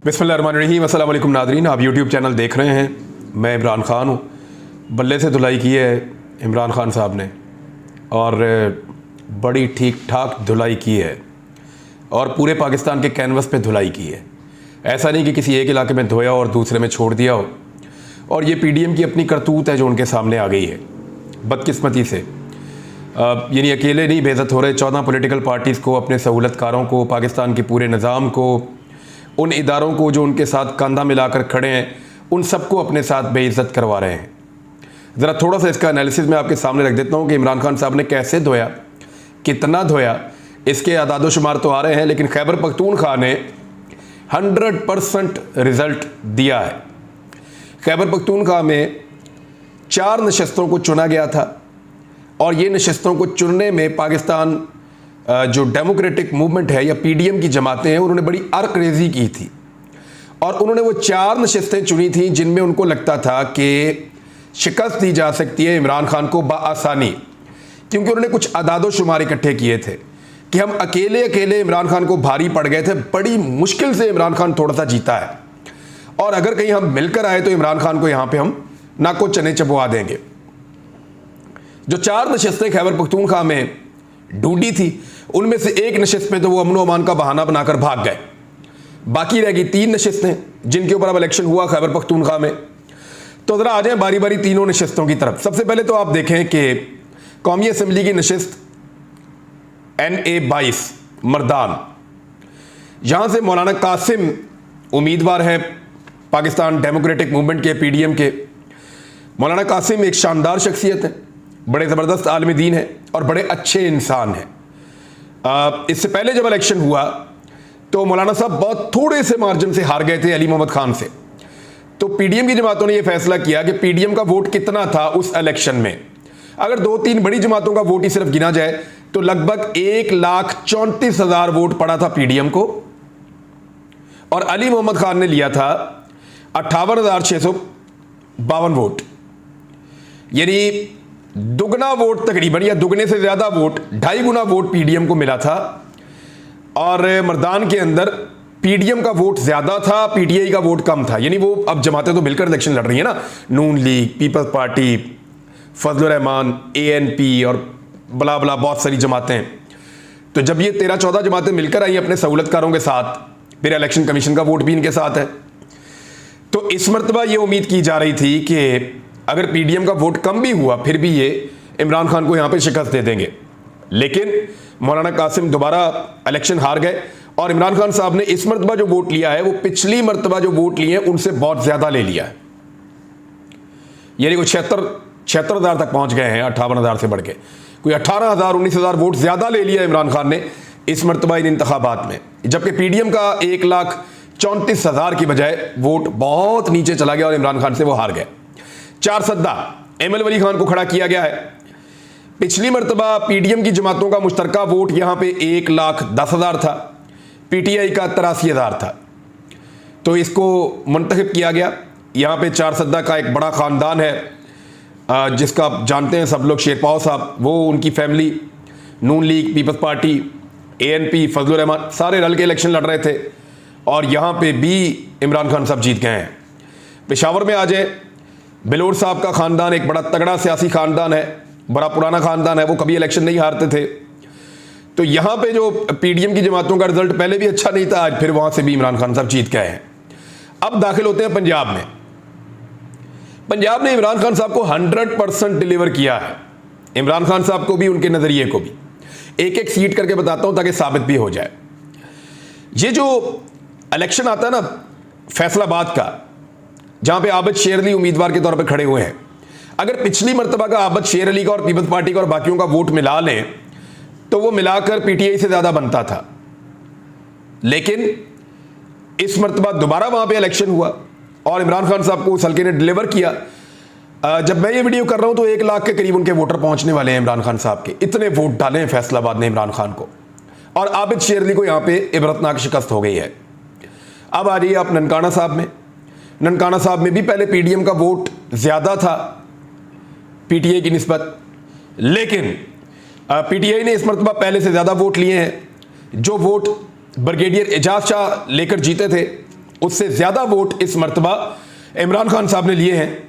बिस्मिल्लाहिर्रहमानिर्रहीम। अस्सलाम वालेकुम नादरीन, आप यूट्यूब चैनल देख रहे हैं। मैं इमरान ख़ान हूँ। बल्ले से धुलाई की है इमरान ख़ान साहब ने और बड़ी ठीक ठाक धुलाई की है और पूरे पाकिस्तान के कैनवस पे धुलाई की है। ऐसा नहीं कि किसी एक इलाके में धोया और दूसरे में छोड़ दिया हो। और ये पीडीएम की अपनी करतूत है जो उनके सामने आ गई है बदकिस्मती से। यानी अकेले नहीं बेइज्जत हो रहे, 14 पॉलिटिकल पार्टीज़ को, अपने सहूलतकारों को, पाकिस्तान के पूरे निज़ाम को, उन इदारों को जो उनके साथ कंधा मिलाकर खड़े हैं, उन सबको अपने साथ बेइज्जत करवा रहे हैं। ज़रा थोड़ा सा इसका एनालिसिस मैं आपके सामने रख देता हूँ कि इमरान खान साहब ने कैसे धोया, कितना धोया। इसके आदादो शुमार तो आ रहे हैं, लेकिन खैबर पख्तूनख्वा ने 100% रिज़ल्ट दिया है। खैबर पख्तूनख्वा में 4 नशस्तों को चुना गया था और ये नशस्तों को चुनने में पाकिस्तान जो डेमोक्रेटिक मूवमेंट है या पीडीएम की जमातें हैं, उन्होंने बड़ी अरकरेजी की थी और उन्होंने वो 4 नशस्तें चुनी थी जिनमें उनको लगता था कि शिकस्त दी जा सकती है इमरान खान को बआसानी, क्योंकि उन्होंने कुछ अदादो शुमार इकट्ठे किए थे कि हम अकेले अकेले इमरान खान को भारी पड़ गए थे। बड़ी मुश्किल से इमरान खान थोड़ा सा जीता है और अगर कहीं हम मिलकर आए तो इमरान खान को यहाँ पे हम नाको चने चबवा देंगे। जो 4 नशस्तें खैबर पख्तूनख्वा में ढूंढी थी, उनमें से एक नशस्त में तो वो अमन अमान का बहाना बनाकर भाग गए। बाकी रह गई 3 नशस्तें जिनके ऊपर अब इलेक्शन हुआ खैबर पख्तूनख्वा में। तो ज़रा आ जाएं बारी बारी तीनों नशस्तों की तरफ। सबसे पहले तो आप देखें कि कौमी असम्बली की नशस्त NA 22 मर्दान, यहाँ से मौलाना कासिम उम्मीदवार हैं पाकिस्तान डेमोक्रेटिक मूवमेंट के, पीडीएम के। मौलाना कासिम एक शानदार शख्सियत है, बड़े ज़बरदस्त आलिम दीन है और बड़े अच्छे इंसान हैं। इससे पहले जब इलेक्शन हुआ तो मौलाना साहब बहुत थोड़े से मार्जिन से हार गए थे अली मोहम्मद खान से। तो पीडीएम की जमातों ने यह फैसला किया कि पीडीएम का वोट कितना था उस इलेक्शन में। अगर 2-3 बड़ी जमातों का वोट ही सिर्फ गिना जाए तो लगभग 1,34,000 वोट पड़ा था पीडीएम को और अली मोहम्मद खान ने लिया था 58,652 वोट। यानी दुगना वोट तकरीबन, या दुगने से ज्यादा वोट, 2.5 गुना वोट पीडीएम को मिला था। और मर्दान के अंदर पीडीएम का वोट ज्यादा था, पीटीआई का वोट कम था। यानी वो अब जमातें तो मिलकर इलेक्शन लड़ रही है ना, Noon League, People's Party, Fazlur Rehman, ANP और बला बला बहुत सारी जमातें। तो जब ये 13-14 जमातें मिलकर आई अपने सहूलतकारों के साथ, फिर इलेक्शन कमीशन का वोट भी इनके साथ है। तो इस मरतबा ये उम्मीद की जा रही थी कि अगर पीडीएम का वोट कम भी हुआ फिर भी ये इमरान खान को यहां पे शिकस्त दे देंगे। लेकिन मौलाना कासिम दोबारा इलेक्शन हार गए और इमरान खान साहब ने इस मरतबा जो वोट लिया है वो पिछली मरतबा जो वोट लिए हैं उनसे बहुत ज्यादा ले लिया है। यानी कोई 76,000 तक पहुंच गए हैं, 58,000 से बढ़ के कोई 18,000 19,000 वोट ज्यादा ले लिया इमरान खान ने इस मरतबा इन इंतखाबात में। जबकि पीडीएम का 1,34,000 की बजाय वोट बहुत नीचे चला गया और इमरान खान से वो हार गए। 4 सद्दा ML वली खान को खड़ा किया गया है। पिछली मरतबा पीडीएम की जमातों का मुश्तरका वोट यहां पे 1,10,000 था, पीटीआई का 83,000 था। तो इसको मुंतखब किया गया। यहां पे 4 सद्दा का एक बड़ा खानदान है जिसका आप जानते हैं सब लोग, शेरपाव साहब, वो उनकी family, Noon League, People's Party, ANP, Fazlur Rehman, सारे रल के इलेक्शन लड़ रहे थे और यहां पे भी इमरान खान साहब जीत गए हैं। पेशावर में आ जाए, बिलोर साहब का खानदान एक बड़ा तगड़ा सियासी खानदान है, बड़ा पुराना खानदान है, वो कभी इलेक्शन नहीं हारते थे। तो यहां पे जो पीडीएम की जमातों का रिजल्ट पहले भी अच्छा नहीं था, आज फिर वहां से भी इमरान खान साहब जीत गए हैं। अब दाखिल होते हैं पंजाब में। पंजाब ने इमरान खान साहब को 100% डिलीवर किया है। इमरान खान साहब को भी, उनके नजरिए को भी। एक एक सीट करके बताता हूं ताकि साबित भी हो जाए। ये जो इलेक्शन आता है ना फैसलाबाद का, जहां पे आबिद शेर अली उम्मीदवार के तौर पे खड़े हुए हैं, अगर पिछली मरतबा का आबिद शेर अली का और पीपल्स पार्टी का और बाकियों का वोट मिला लें तो वो मिलाकर पीटीआई से ज्यादा बनता था। लेकिन इस मरतबा दोबारा वहां पे इलेक्शन हुआ और इमरान खान साहब को उस हल्के ने डिलीवर किया। जब मैं ये वीडियो कर रहा हूं तो 1 लाख के करीब उनके वोटर पहुंचने वाले हैं इमरान खान साहब के। इतने वोट डाले हैं फैसलाबाद ने इमरान खान को और आबिद शेर अली को यहां पे इबरतनाक शिकस्त हो गई है। अब आ जाइए आप ननकाना साहब में। ननकाना साहब में भी पहले पीडीएम का वोट ज्यादा था पीटीआई की निस्बत, लेकिन पीटीआई ने इस मरतबा पहले से ज्यादा वोट लिए हैं। जो वोट ब्रिगेडियर एजाज शाह लेकर जीते थे उससे ज़्यादा वोट इस मरतबा इमरान खान साहब ने लिए हैं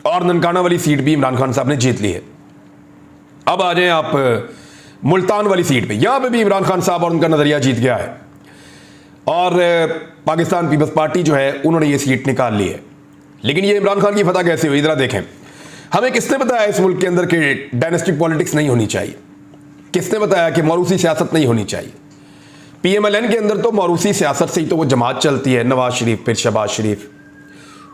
और ननकाना वाली सीट भी इमरान खान साहब ने जीत ली है। अब आ जाएं आप मुल्तान वाली सीट पे, यहां पे भी इमरान खान साहब और उनका नज़रिया जीत गया है और पाकिस्तान पीपल्स पार्टी जो है उन्होंने ये सीट निकाल ली है। लेकिन ये इमरान खान की फतह कैसे हुई, ज़रा देखें। हमें किसने बताया इस मुल्क के अंदर कि डायनेस्टिक पॉलिटिक्स नहीं होनी चाहिए? किसने बताया कि मौरूसी सियासत नहीं होनी चाहिए? PMLN के अंदर तो मौरूसी सियासत से ही तो वो जमात चलती है, नवाज शरीफ, फिर शहबाज शरीफ,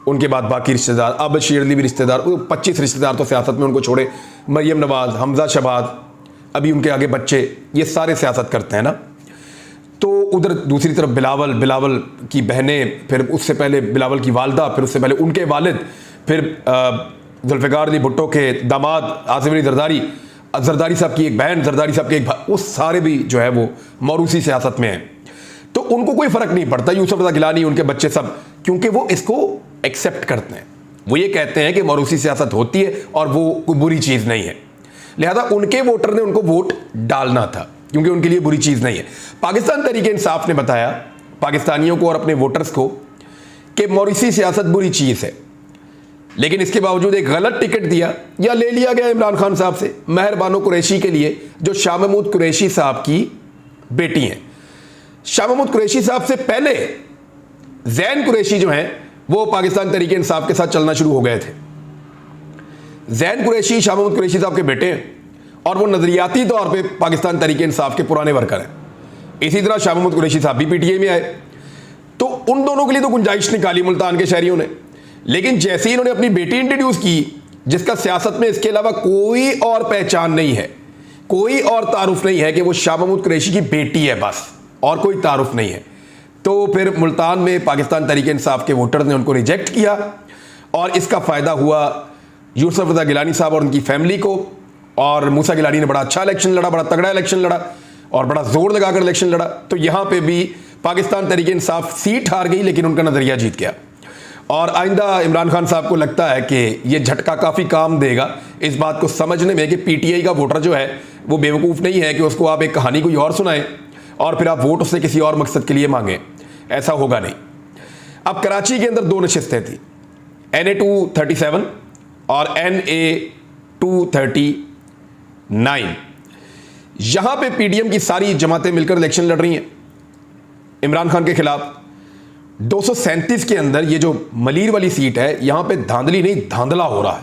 उनके बाद बाकी रिश्तेदार, अब बशीर अली भी रिश्तेदार, 25 रिश्तेदार तो सियासत में उनको छोड़े, मरियम नवाज, हमजा शहबाज, अभी उनके आगे बच्चे, ये सारे सियासत करते हैं ना। तो उधर दूसरी तरफ बिलावल की बहनें, फिर उससे पहले बिलावल की वालदा, फिर उससे पहले उनके वालिद, फिर जुल्फ़िकार अली भुट्टो के दामाद आसिफ अली जरदारी साहब की एक बहन, जरदारी साहब के एक भाई, वो सारे भी जो है वो मौरूसी सियासत में हैं। तो उनको कोई फ़र्क नहीं पड़ता, यूसुफ रज़ा गिलानी, उनके बच्चे सब, क्योंकि वो इसको एक्सेप्ट करते हैं। वो ये कहते हैं कि मौरूसी सियासत होती है और वो कोई बुरी चीज़ नहीं है, लिहाजा उनके वोटर ने उनको वोट डालना था, क्योंकि उनके लिए बुरी चीज़ नहीं है। पाकिस्तान तहरीक इंसाफ ने बताया पाकिस्तानियों को और अपने वोटर्स को कि मौरूसी सियासत बुरी चीज़ है, लेकिन इसके बावजूद एक गलत टिकट दिया या ले लिया गया इमरान खान साहब से, महर बानो कुरैशी के लिए, जो शाह महमूद कुरैशी साहब की बेटी हैं। शाह महमूद कुरैशी साहब से पहले जैन कुरैशी जो हैं वो पाकिस्तान तहरीक इंसाफ के साथ चलना शुरू हो गए थे। जैन कुरैशी शाह महमूद कुरैशी साहब के बेटे हैं और वो नजरियाती तौर पे पाकिस्तान तहरीक इंसाफ के पुराने वर्कर हैं। इसी तरह शाह महमूद कुरैशी साहब भी PTI में आए, तो उन दोनों के लिए तो गुंजाइश निकाली मुल्तान के शहरियों ने। लेकिन जैसे ही इन्होंने अपनी बेटी इंट्रोड्यूस की, जिसका सियासत में इसके अलावा कोई और पहचान नहीं है, कोई और तारुफ नहीं है कि वो शाह महमूद कुरैशी की बेटी है, बस, और कोई तारुफ नहीं है, तो फिर मुल्तान में पाकिस्तान तहरीक इंसाफ के वोटर ने उनको रिजेक्ट किया और इसका फ़ायदा हुआ यूसुफ रज़ा गिलानी साहब और उनकी फैमिली को। और मूसा गिलानी ने बड़ा अच्छा इलेक्शन लड़ा, बड़ा तगड़ा इलेक्शन लड़ा और बड़ा जोर लगाकर इलेक्शन लड़ा। तो यहाँ पे भी पाकिस्तान तहरीक इंसाफ सीट हार गई, लेकिन उनका नज़रिया जीत गया। और आइंदा इमरान खान साहब को लगता है कि ये झटका काफ़ी काम देगा इस बात को समझने में कि PTI का वोटर जो है वो बेवकूफ़ नहीं है कि उसको आप एक कहानी कोई और सुनाएं और फिर आप वोट उससे किसी और मकसद के लिए मांगें, ऐसा होगा नहीं। अब कराची के अंदर 2 नशिस्तें थी, NA 237 और NA 239। यहां पे PDM की सारी जमातें मिलकर इलेक्शन लड़ रही हैं इमरान खान के खिलाफ। 237 के अंदर ये जो मलीर वाली सीट है, यहां पे धांधली नहीं धांधला हो रहा है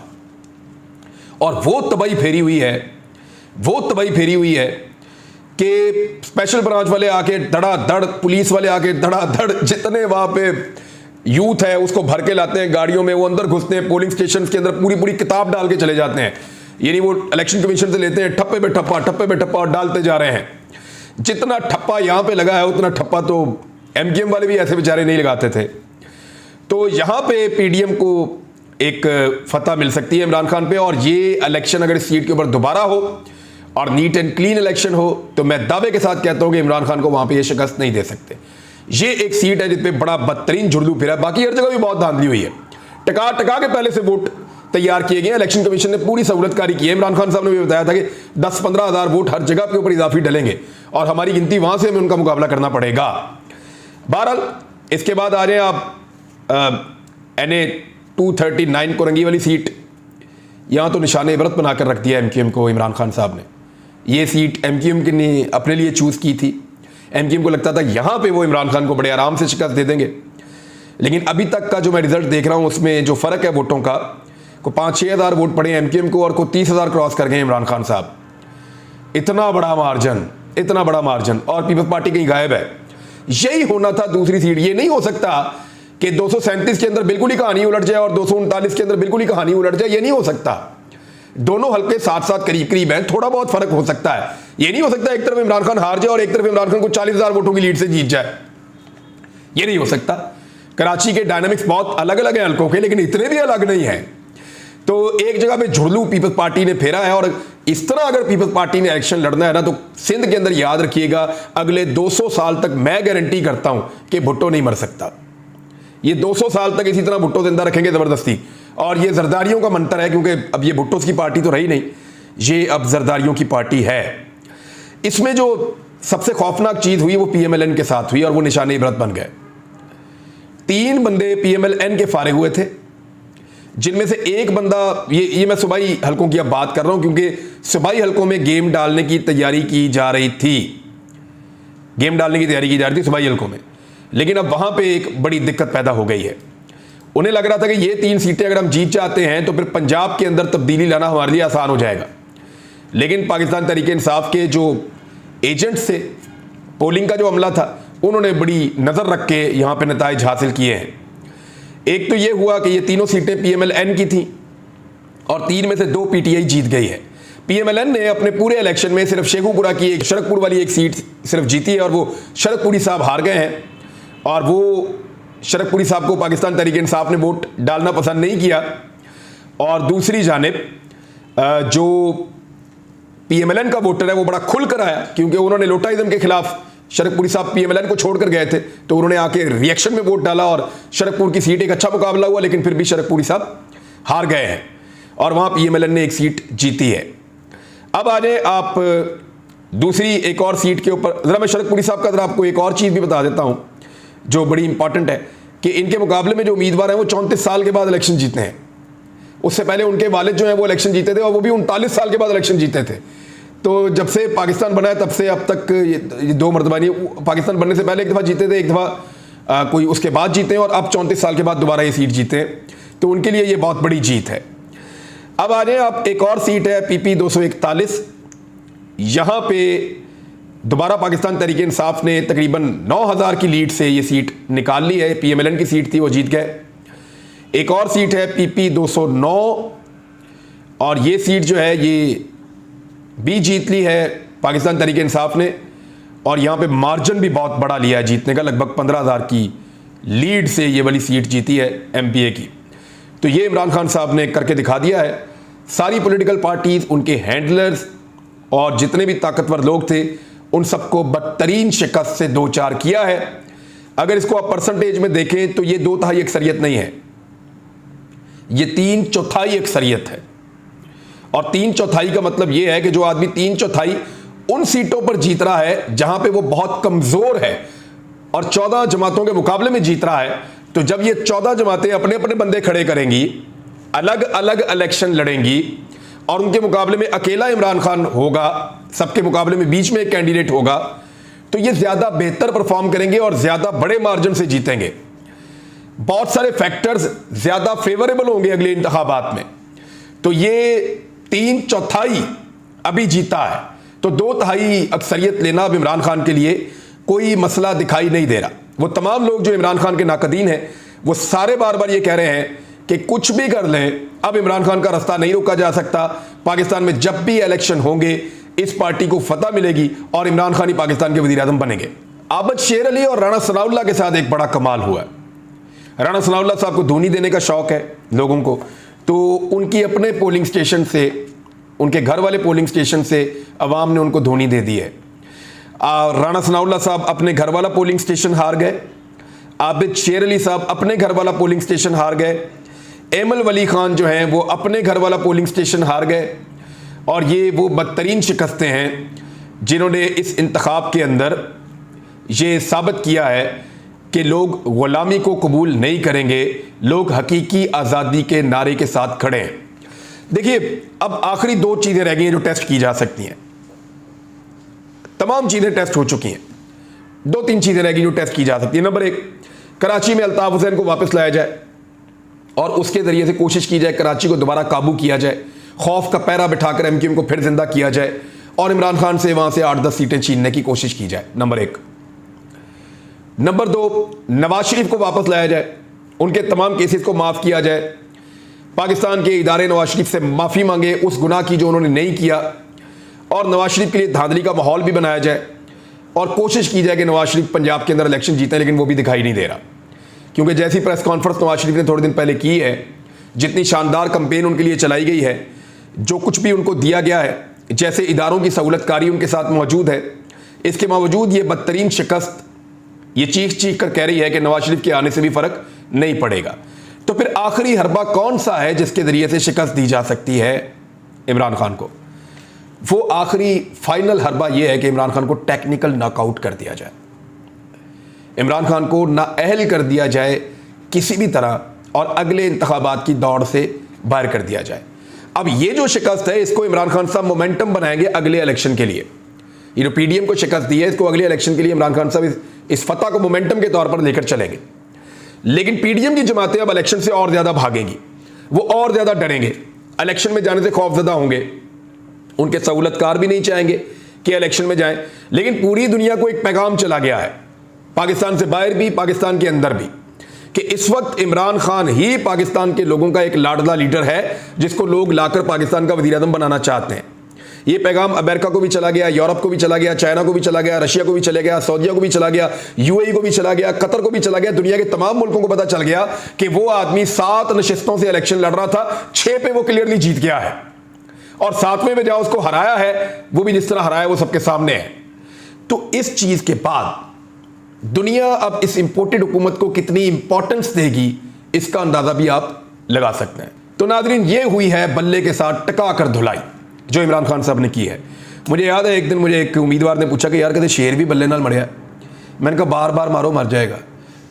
और वो तबाही फेरी हुई है कि स्पेशल ब्रांच वाले आके धड़ाधड़, पुलिस वाले आके धड़ाधड़, जितने वहां पे यूथ है उसको भर के लाते हैं गाड़ियों में, वो अंदर घुसते हैं पोलिंग स्टेशन के अंदर, पूरी किताब डाल के चले जाते हैं। यानी वो इलेक्शन कमीशन से लेते हैं ठप्पे पे ठप्पा और डालते जा रहे हैं। जितना ठप्पा यहां पे लगा है उतना ठप्पा तो MKM वाले भी ऐसे बेचारे नहीं लगाते थे। तो यहां पे PDM को एक फतह मिल सकती है इमरान खान पे, और ये इलेक्शन अगर इस सीट के ऊपर दोबारा हो और नीट एंड क्लीन इलेक्शन हो तो मैं दावे के साथ कहता हूं कि इमरान खान को वहां पे ये शिकस्त नहीं दे सकते। ये एक सीट है जिसपे बड़ा बदतरीन झुर्दू फिरा, बाकी हर जगह भी बहुत धांधली हुई है, टका के पहले से वोट तैयार किए गए। इलेक्शन कमीशन ने पूरी सहूलतकारी की है। इमरान खान साहब ने भी बताया था कि 10-15 हज़ार वोट हर जगह के ऊपर इजाफी डलेंगे और हमारी गिनती वहां से हमें उनका मुकाबला करना पड़ेगा। बहरहाल इसके बाद आ रहे हैं आप NA 239 कोरंगी वाली सीट। यहां तो निशान इबरत बनाकर रख दिया MKM को इमरान खान साहब ने। ये सीट MKM ने अपने लिए चूज की थी। MKM को लगता था यहां पे वो इमरान खान को बड़े आराम से शिकस्त दे देंगे, लेकिन अभी तक का जो मैं रिजल्ट देख रहा हूं उसमें जो फर्क है वोटों का, को 5-6 हज़ार वोट पड़े MKM को और को 30 हज़ार क्रॉस कर गए इमरान खान साहब। इतना बड़ा मार्जिन और पीपल्स पार्टी कहीं गायब है। यही होना था दूसरी सीट। ये नहीं हो सकता कि 237 के अंदर बिल्कुल ही कहानी उलट जाए और 239 के अंदर बिल्कुल ही कहानी उलट जाए। ये नहीं हो सकता। दोनों हल्के साथ करीब हैं, थोड़ा बहुत फर्क हो सकता है। ये नहीं हो सकता एक तरफ इमरान खान हार जाए और एक तरफ इमरान खान को 40 हज़ार वोटों की लीड से जीत जाए। ये नहीं हो सकता। कराची के डायनामिक्स बहुत अलग अलग हैं हल्कों के, लेकिन इतने भी अलग नहीं है। तो एक जगह पे झुरलू पीपल्स पार्टी ने फेरा है, और इस तरह अगर पीपल्स पार्टी ने इलेक्शन लड़ना है ना, तो सिंध के अंदर याद रखिएगा अगले 200 साल तक मैं गारंटी करता हूं कि भुट्टो नहीं मर सकता। ये 200 साल तक इसी तरह भुट्टो जिंदा रखेंगे जबरदस्ती। और ये जरदारियों का मंत्र है, क्योंकि अब ये भुट्टो की पार्टी तो रही नहीं, ये अब जरदारियों की पार्टी है। इसमें जो सबसे खौफनाक चीज हुई वो PMLN के साथ हुई और वो निशान इबरत बन गए। 3 बंदे PMLN के फारिग हुए थे, जिनमें से एक बंदा, ये मैं सूबाई हलकों की अब बात कर रहा हूं क्योंकि सूबाई हलकों में गेम डालने की तैयारी की जा रही थी, सूबाई हलकों में। लेकिन अब वहां पे एक बड़ी दिक्कत पैदा हो गई है। उन्हें लग रहा था कि ये 3 सीटें अगर हम जीत जाते हैं तो फिर पंजाब के अंदर तब्दीली लाना हमारे लिए आसान हो जाएगा। लेकिन पाकिस्तान तहरीक इंसाफ के जो एजेंट्स थे, पोलिंग का जो अमला था, उन्होंने बड़ी नज़र रख के यहाँ पे नताइज हासिल किए हैं। एक तो ये हुआ कि ये तीनों सीटें PMLN की थी और 3 में से 2 PTI जीत गई है। PMLN ने अपने पूरे इलेक्शन में सिर्फ शेखुपुरा की एक, शरकपुर वाली एक सीट सिर्फ जीती है और वो शरकपुरी साहब हार गए हैं। और वो शरकपुरी साहब को पाकिस्तान तहरीक इंसाफ ने वोट डालना पसंद नहीं किया। और दूसरी जानिब जो PMLN का वोटर है वो बड़ा खुल कर आया, क्योंकि उन्होंने लोटाइज्म के खिलाफ, शरकपुरी साहब PMLN को छोड़कर गए थे तो उन्होंने आके रिएक्शन में वोट डाला और शरकपुर की सीट एक अच्छा मुकाबला हुआ, लेकिन फिर भी शरकपुरी साहब हार गए हैं और वहां PMLN ने एक सीट जीती है। अब आ जाए आप दूसरी एक और सीट के ऊपर। जरा मैं शरकपुरी साहब का जरा आपको एक और चीज़ भी बता देता हूं जो बड़ी इंपॉर्टेंट है कि इनके मुकाबले में जो उम्मीदवार हैं वो 34 साल के बाद इलेक्शन जीते हैं। उससे पहले उनके वालिद जो हैं वो इलेक्शन जीते थे और वो भी 39 साल के बाद इलेक्शन जीते थे। तो जब से पाकिस्तान बना है तब से अब तक ये 2 मरतबा नहीं, पाकिस्तान बनने से पहले एक दफ़ा जीते थे, एक दफ़ा कोई उसके बाद जीते हैं और अब 34 साल के बाद दोबारा ये सीट जीते हैं। तो उनके लिए ये बहुत बड़ी जीत है। अब आ जाए आप, एक और सीट है PP 241। यहाँ पे दोबारा पाकिस्तान तहरीक इंसाफ ने तकरीबन 9000 की लीड से ये सीट निकाल ली है। PMLN की सीट थी, वो जीत गए। एक और सीट है PP 209 और ये सीट जो है ये भी जीत ली है पाकिस्तान तहरीक इंसाफ ने और यहाँ पे मार्जिन भी बहुत बड़ा लिया है जीतने का, लगभग 15000 की लीड से ये वाली सीट जीती है MPA की। तो ये इमरान खान साहब ने करके दिखा दिया है। सारी पॉलिटिकल पार्टीज, उनके हैंडलर्स और जितने भी ताकतवर लोग थे उन सबको बदतरीन शिकस्त से 2-4 किया है। अगर इसको आप परसेंटेज में देखें तो ये 2/3 अक्सरियत नहीं है, ये 3/4 अक्सरियत है। और 3/4 का मतलब यह है कि जो आदमी 3/4 उन सीटों पर जीत रहा है जहां पे वो बहुत कमजोर है और 14 जमातों के मुकाबले में जीत रहा है, तो जब ये 14 जमातें अपने अपने बंदे खड़े करेंगी, अलग अलग इलेक्शन लड़ेंगी और उनके मुकाबले में अकेला इमरान खान होगा, सबके मुकाबले में बीच में एक कैंडिडेट होगा, तो ये ज्यादा बेहतर परफॉर्म करेंगे और ज्यादा बड़े मार्जिन से जीतेंगे। बहुत सारे फैक्टर्स ज्यादा फेवरेबल होंगे अगले इंतखाबात में। तो ये 3/4 अभी जीता है, तो 2/3 अक्सरियत लेना अब इमरान खान के लिए कोई मसला दिखाई नहीं दे रहा। वो तमाम लोग जो इमरान खान के नाकदीन हैं वो सारे बार बार ये कह रहे हैं कि कुछ भी कर लें, अब इमरान खान का रास्ता नहीं रोका जा सकता। पाकिस्तान में जब भी इलेक्शन होंगे इस पार्टी को फतह मिलेगी और इमरान खान ही पाकिस्तान के वजीर आज़म बनेंगे। आबद शेर अली और राणा सनाउल्लाह के साथ एक बड़ा कमाल हुआ है। राणा सनाउल्लाह साहब को धोनी देने का शौक है लोगों को, तो उनकी अपने पोलिंग स्टेशन से, उनके घर वाले पोलिंग स्टेशन से अवाम ने उनको धोनी दे दी है। राणा सनाउल्लाह साहब अपने घर वाला पोलिंग स्टेशन हार गए, आबिद शेर अली साहब अपने घर वाला पोलिंग स्टेशन हार गए, एमल वली खान जो हैं वो अपने घर वाला पोलिंग स्टेशन हार गए। और ये वो बदतरीन शिकस्तें हैं जिन्होंने इस इंतखाब के अंदर ये साबित किया है कि लोग गुलामी को कबूल नहीं करेंगे, लोग हकीकी आज़ादी के नारे के साथ खड़े हैं। देखिए, अब आखिरी 2 चीज़ें रह गई हैं जो टेस्ट की जा सकती हैं। तमाम चीज़ें टेस्ट हो चुकी हैं, 2-3 चीज़ें रह गई जो टेस्ट की जा सकती है। नंबर 1, कराची में अल्ताफ हुसैन को वापस लाया जाए और उसके ज़रिए से कोशिश की जाए कराची को दोबारा काबू किया जाए, खौफ का पैरा बिठाकर MQM को फिर जिंदा किया जाए और इमरान खान से वहाँ से 8-10 सीटें छीनने की कोशिश की जाए। नंबर 1। नंबर 2, नवाज शरीफ को वापस लाया जाए, उनके तमाम केसेस को माफ़ किया जाए, पाकिस्तान के इदारे नवाज शरीफ से माफ़ी मांगे उस गुनाह की जो उन्होंने नहीं किया और नवाज शरीफ के लिए धांधली का माहौल भी बनाया जाए और कोशिश की जाए कि नवाज शरीफ पंजाब के अंदर इलेक्शन जीतें, लेकिन वो भी दिखाई नहीं दे रहा। क्योंकि जैसी प्रेस कॉन्फ्रेंस नवाज शरीफ ने थोड़े दिन पहले की है, जितनी शानदार कंपेन उनके लिए चलाई गई है, जो कुछ भी उनको दिया गया है, जैसे इदारों की सहूलतकारी उनके साथ मौजूद है, इसके बावजूद ये बदतरीन शिकस्त ये चीख कर कह रही है कि नवाज शरीफ के आने से भी फ़र्क नहीं पड़ेगा। तो फिर आखिरी हरबा कौन सा है जिसके ज़रिए से शिकस्त दी जा सकती है इमरान खान को? वो आखिरी फाइनल हरबा यह है कि इमरान खान को टेक्निकल नॉकआउट कर दिया जाए, इमरान खान को नाअहल कर दिया जाए किसी भी तरह और अगले इंतखाबात की दौड़ से बाहर कर दिया जाए। अब ये जो शिकस्त है इसको इमरान खान साहब मोमेंटम बनाएंगे अगले इलेक्शन के लिए। ये जो पीडीएम को शिकस्त दी है इसको अगले इलेक्शन के लिए इमरान खान साहब इस फतह को मोमेंटम के तौर पर लेकर चलेंगे। लेकिन पीडीएम की जमातें अब इलेक्शन से और ज्यादा भागेंगी, वो और ज्यादा डरेंगे, इलेक्शन में जाने से खौफजदा होंगे, उनके सहूलतकार भी नहीं चाहेंगे कि इलेक्शन में जाएं। लेकिन पूरी दुनिया को एक पैगाम चला गया है, पाकिस्तान से बाहर भी पाकिस्तान के अंदर भी, कि इस वक्त इमरान खान ही पाकिस्तान के लोगों का एक लाडला लीडर है जिसको लोग लाकर पाकिस्तान का वज़ीर आज़म बनाना चाहते हैं। ये पैगाम अमेरिका को भी चला गया, यूरोप को भी चला गया, चाइना को भी चला गया, रशिया को भी चला गया, सऊदीया को भी चला गया, यूएई को भी चला गया, कतर को भी चला गया। दुनिया के तमाम मुल्कों को पता चल गया कि वो आदमी 7 नशिस्तों से इलेक्शन लड़ रहा था, 6 पे वो क्लियरली जीत गया है और 7वें में जहां उसको हराया है वो भी जिस तरह हराया वो सबके सामने है। तो इस चीज के बाद दुनिया अब इस इंपोर्टेड हुकूमत को कितनी इंपॉर्टेंस देगी इसका अंदाजा भी आप लगा सकते हैं। तो नाज़रीन, ये हुई है बल्ले के साथ टका कर धुलाई जो इमरान खान साहब ने की है। मुझे याद है एक दिन मुझे एक उम्मीदवार ने पूछा कि यार कहते शेर भी बल्ले नाल मरिया। मैंने कहा बार बार मारो मर जाएगा।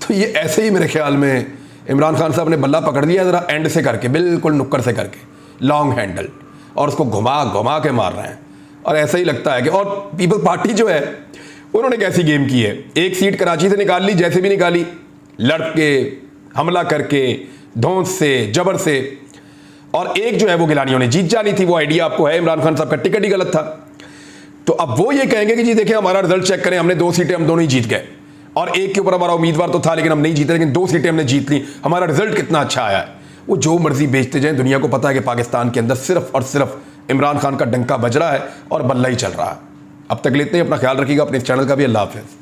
तो ये ऐसे ही मेरे ख्याल में इमरान खान साहब ने बल्ला पकड़ लिया ज़रा एंड से करके, बिल्कुल नुक्कड़ से करके, लॉन्ग हैंडल, और उसको घुमा घुमा के मार रहे हैं। और ऐसा ही लगता है कि और पीपल पार्टी जो है उन्होंने कैसी गेम की है, एक सीट कराची से निकाल ली, जैसे भी निकाली, लड़के हमला करके, धौंस से, जबर से, और एक जो है वो गिलानियों ने जीत जानी थी। वो आइडिया आपको है, इमरान खान साहब का टिकट ही गलत था। तो अब वो ये कहेंगे कि जी देखें हमारा रिजल्ट चेक करें, हमने 2 सीटें हम दोनों ही जीत गए, और एक के ऊपर हमारा उम्मीदवार तो था लेकिन हम नहीं जीते, लेकिन 2 सीटें हमने जीत ली, हमारा रिजल्ट कितना अच्छा आया है। वो जो मर्जी बेचते जाएं, दुनिया को पता है कि पाकिस्तान के अंदर सिर्फ और सिर्फ इमरान खान का डंका बज रहा है और बल्ला ही चल रहा है। अब तक लेते हैं, अपना ख्याल रखिएगा, अपने चैनल का भी। अल्लाह हाफ़िज़।